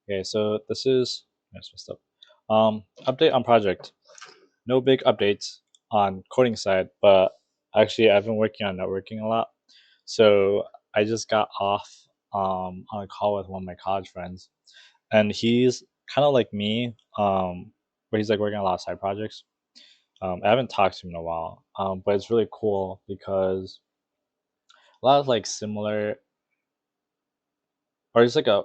Okay, so this is that's messed up. Update on project. No big updates on coding side, but actually I've been working on networking a lot. So I just got off on a call with one of my college friends, and he's kind of like me, where he's like working on a lot of side projects. I haven't talked to him in a while, but it's really cool because a lot of like similar, or it's like a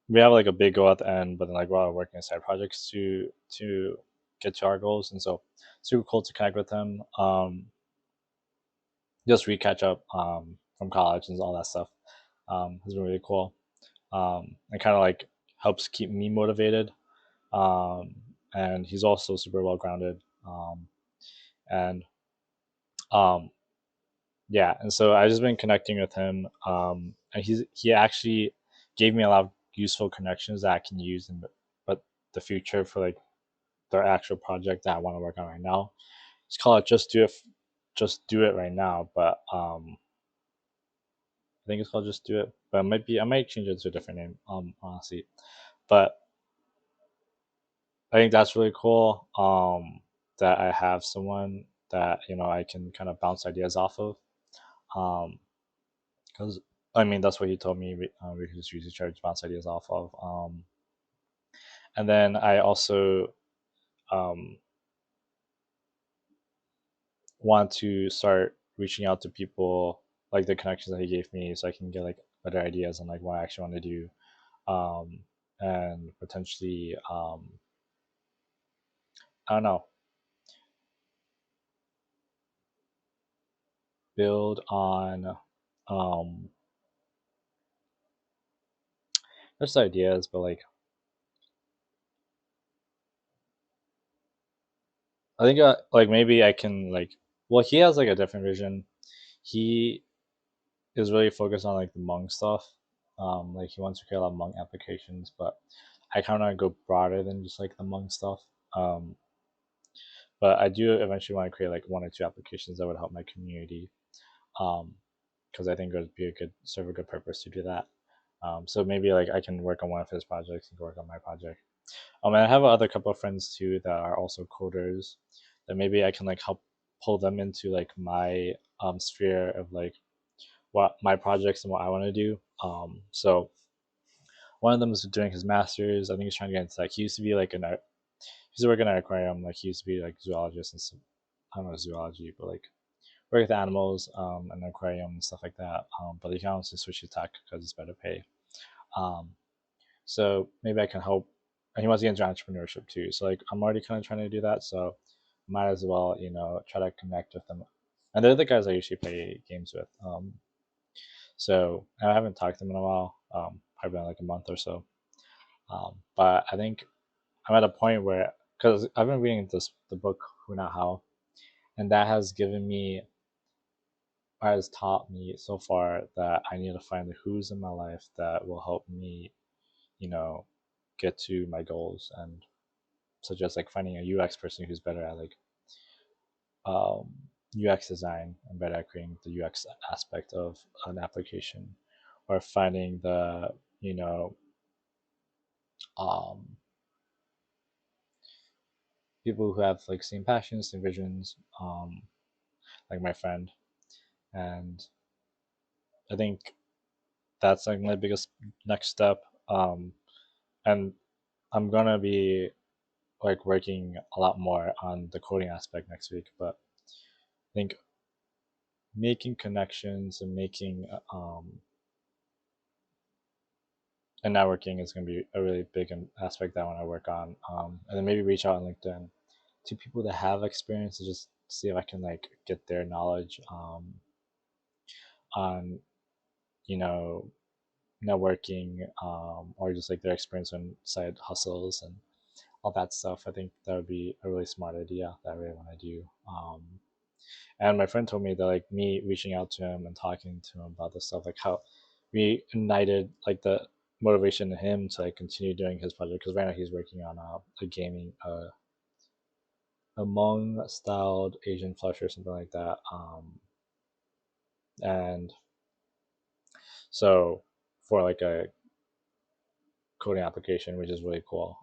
we have like a big goal at the end, but then like we're all working on side projects to get to our goals, and so super cool to connect with him. Just re catch up from college and all that stuff. Has been really cool. It kind of like helps keep me motivated. Um, and he's also super well grounded. And um, yeah, and so I've just been connecting with him. And he actually gave me a lot of useful connections that I can use in but the future for like the actual project that I want to work on right now. It's called just do it right now. But I think it's called just do it. But it might be I might change it to a different name. Honestly, but I think that's really cool. That I have someone that I can kind of bounce ideas off of. Um, because I mean that's what he told me. We could just use each other to bounce ideas off of. And then I also um want to start reaching out to people like the connections that he gave me, so I can get like better ideas on like what I actually want to do, um, and potentially I don't know, build on just ideas, but like I think like maybe I can like well he has like a different vision. He is really focused on like the Hmong stuff. Like he wants to create a lot of Hmong applications, but I kind of go broader than just like the Hmong stuff. Um, but I do eventually want to create like one or two applications that would help my community. Um, because I think it would be a good serve a good purpose to do that. So maybe like I can work on one of his projects and work on my project. And I have other couple of friends too that are also coders that maybe I can like help pull them into like my sphere of like what my projects and what I want to do. So one of them is doing his master's. I think he's trying to get into like he used to be like an art. He used to work in an aquarium. Like he used to be like zoologist and some, I don't know zoology, but like work with animals and aquarium and stuff like that. But he can also switch to tech because it's better pay. Um, so maybe I can help. And he wants to get into entrepreneurship too. So like I'm already kind of trying to do that. So might as well try to connect with them. And they're the guys I usually play games with. So I haven't talked to them in a while. Probably been like a month or so. But I think I'm at a point where because I've been reading the book Who Not How, and that has given me has taught me so far that I need to find the who's in my life that will help me, you know, get to my goals, and such as like finding a UX person who's better at like um, UX design and better at creating the UX aspect of an application, or finding the you know um, people who have like same passions, same visions, like my friend, and I think that's like my biggest next step. And I'm gonna be like working a lot more on the coding aspect next week, but I think making connections and making and networking is going to be a really big aspect that I want to work on. And then maybe reach out on LinkedIn to people that have experience to just see if I can like get their knowledge on you know networking, or just like their experience on side hustles and all that stuff. I think that would be a really smart idea that I really want to do. And my friend told me that like me reaching out to him and talking to him about this stuff, like how we ignited like the motivation in him to like continue doing his project, because right now he's working on a gaming a Hmong styled Asian flush or something like that. And so for like a coding application, which is really cool.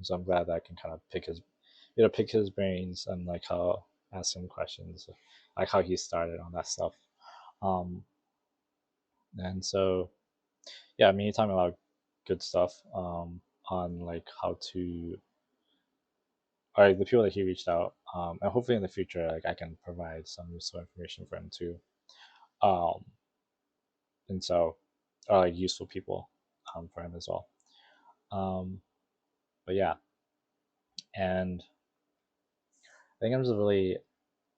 So I'm glad that I can kind of pick his brains and like how ask him questions, like how he started on that stuff. Um, and so yeah, I mean, he taught me a lot of good stuff on like how to, or like, the people that he reached out, and hopefully in the future, like I can provide some useful information for him too. Um, and so, or like useful people for him as well. Um, but yeah, and I think I'm just really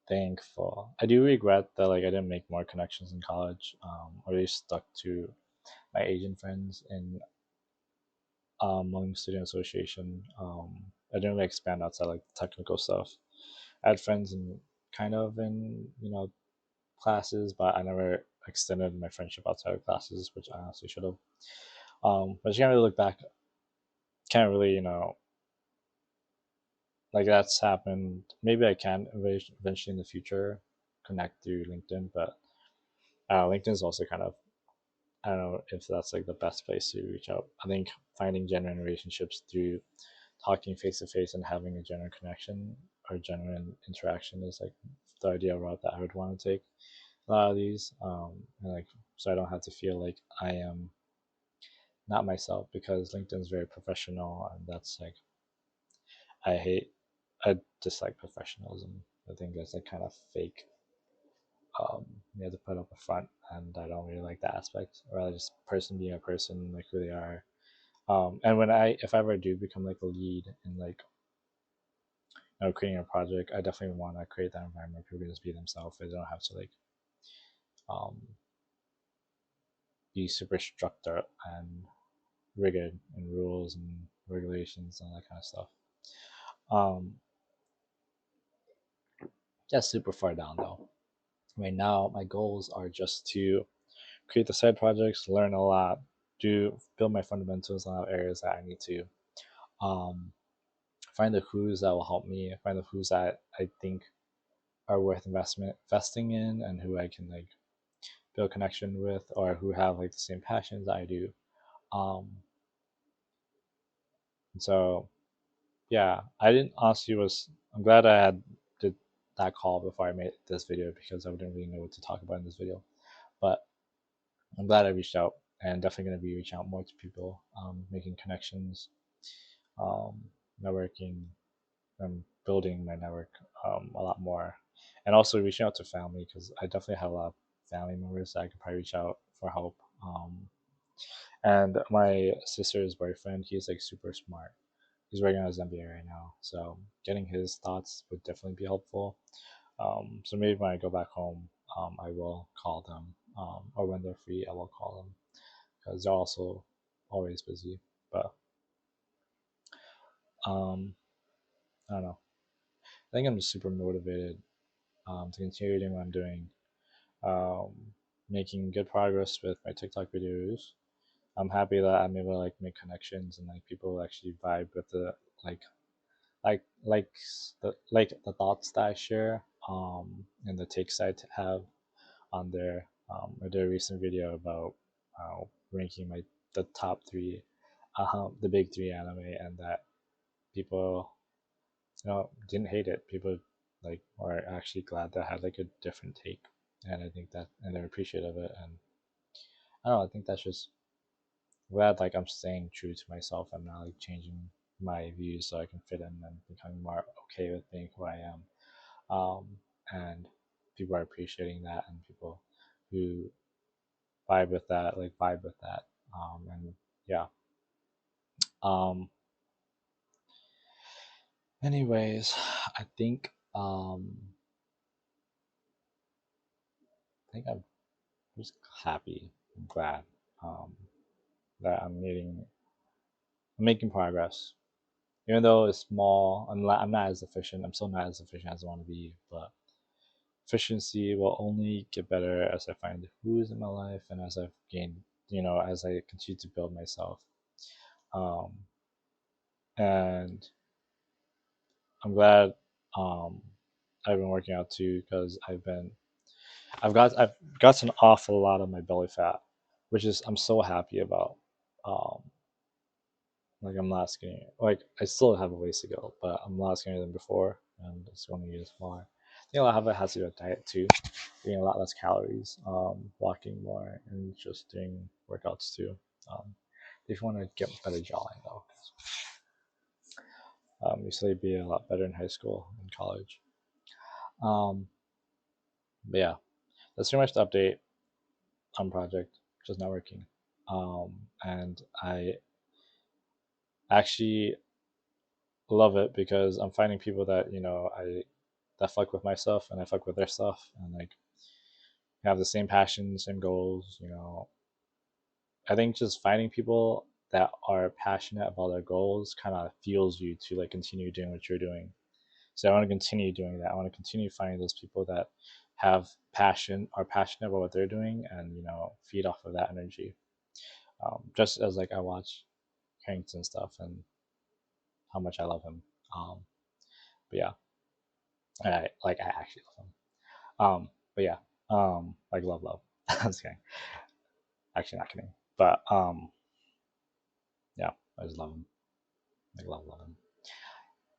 thankful. I do regret that like I didn't make more connections in college, or at least stuck to my Asian friends in Hmong Student Association. I didn't really expand outside like the technical stuff. I had friends in kind of in classes, but I never extended my friendship outside of classes, which I honestly should have. But you can't really look back. Can't really like that's happened. Maybe I can eventually in the future connect through LinkedIn, but LinkedIn is also kind of, I don't know if that's like the best place to reach out. I think finding genuine relationships through talking face to face and having a genuine connection or genuine interaction is like the ideal route that I would want to take a lot of these. And like so I don't have to feel like I am not myself, because LinkedIn is very professional, and that's like I hate I dislike professionalism. I think that's like kind of fake. You have to put up a front, and I don't really like that aspect. Or rather, just person being a person, like who they are. And when if I ever do become like a lead in like creating a project, I definitely want to create that environment where people can just be themselves. They don't have to like um, be super structured and rigid in rules and regulations and that kind of stuff. Um, that's super far down though. Right now, my goals are just to create the side projects, learn a lot, do build my fundamentals in a lot of areas that I need to. Um, find the who's that will help me. Find the who's that I think are worth investing in, and who I can like build connection with, or who have like the same passions that I do. Um, so yeah, I didn't honestly was I'm glad I had did that call before I made this video, because I wouldn't really know what to talk about in this video. But I'm glad I reached out, and definitely going to be reaching out more to people, making connections, um, networking, and building my network a lot more, and also reaching out to family, because I definitely have a lot of family members that I could probably reach out for help. And my sister's boyfriend, he's like super smart. He's working on his MBA right now, so getting his thoughts would definitely be helpful. So maybe when I go back home, I will call them, or when they're free, I will call them, because they're also always busy. But um, I don't know. I think I'm just super motivated to continue doing what I'm doing, um, making good progress with my TikTok videos. I'm happy that I'm able to like make connections, and like people actually vibe with the like like the thoughts that I share, and the takes I have on there. I did a recent video about ranking the top three, the big three anime, and that people didn't hate it. People like were actually glad that I had like a different take, and I think that, and they're appreciative of it. And I don't know, I think that's just glad like I'm staying true to myself. I'm not like changing my views so I can fit in, and becoming more okay with being who I am. And people are appreciating that, and people who vibe with that. And yeah. Um, anyways, I think I'm just happy, I'm glad um, that I'm making progress. Even though it's small, I'm not as efficient. I'm still not as efficient as I want to be, but efficiency will only get better as I find the who's in my life, and as I've gained, as I continue to build myself. Um, and I'm glad I've been working out too, because I've gotten off a lot of my belly fat, which is I'm so happy about. Um, Like I'm not skinny. Like I still have a ways to go, but I'm a lot skinnier than before, and it's going to get smaller. I think a lot of it has to do with diet too, eating a lot less calories, walking more, and just doing workouts too. If you want to get better jawline though, 'cause, used to be a lot better in high school and college. Um, but yeah, that's pretty much the update on project, just networking. And I actually love it because I'm finding people that that fuck with my stuff and I fuck with their stuff, and like have the same passion, same goals. I think just finding people that are passionate about their goals kind of fuels you to like continue doing what you're doing. So I want to continue doing that. I want to continue finding those people that have passion, are passionate about what they're doing, and feed off of that energy. Just as like I watch Carrington stuff and how much I love him. But yeah, I actually love him. But yeah, like love. I was kidding. Actually, not kidding. But yeah, I just love him. Like love him.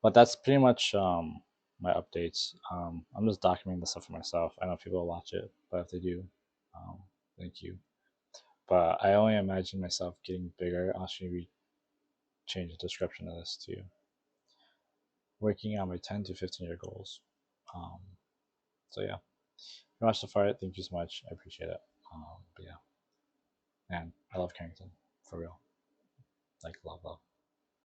But that's pretty much my updates. I'm just documenting the stuff for myself. I know people will watch it, but if they do, um, thank you. But I only imagine myself getting bigger. I'll actually change the description of this to working on my 10 to 15-year goals. Um, so yeah, pretty much so far. Thank you so much. I appreciate it. But yeah, man, I love Carrington for real. Like love.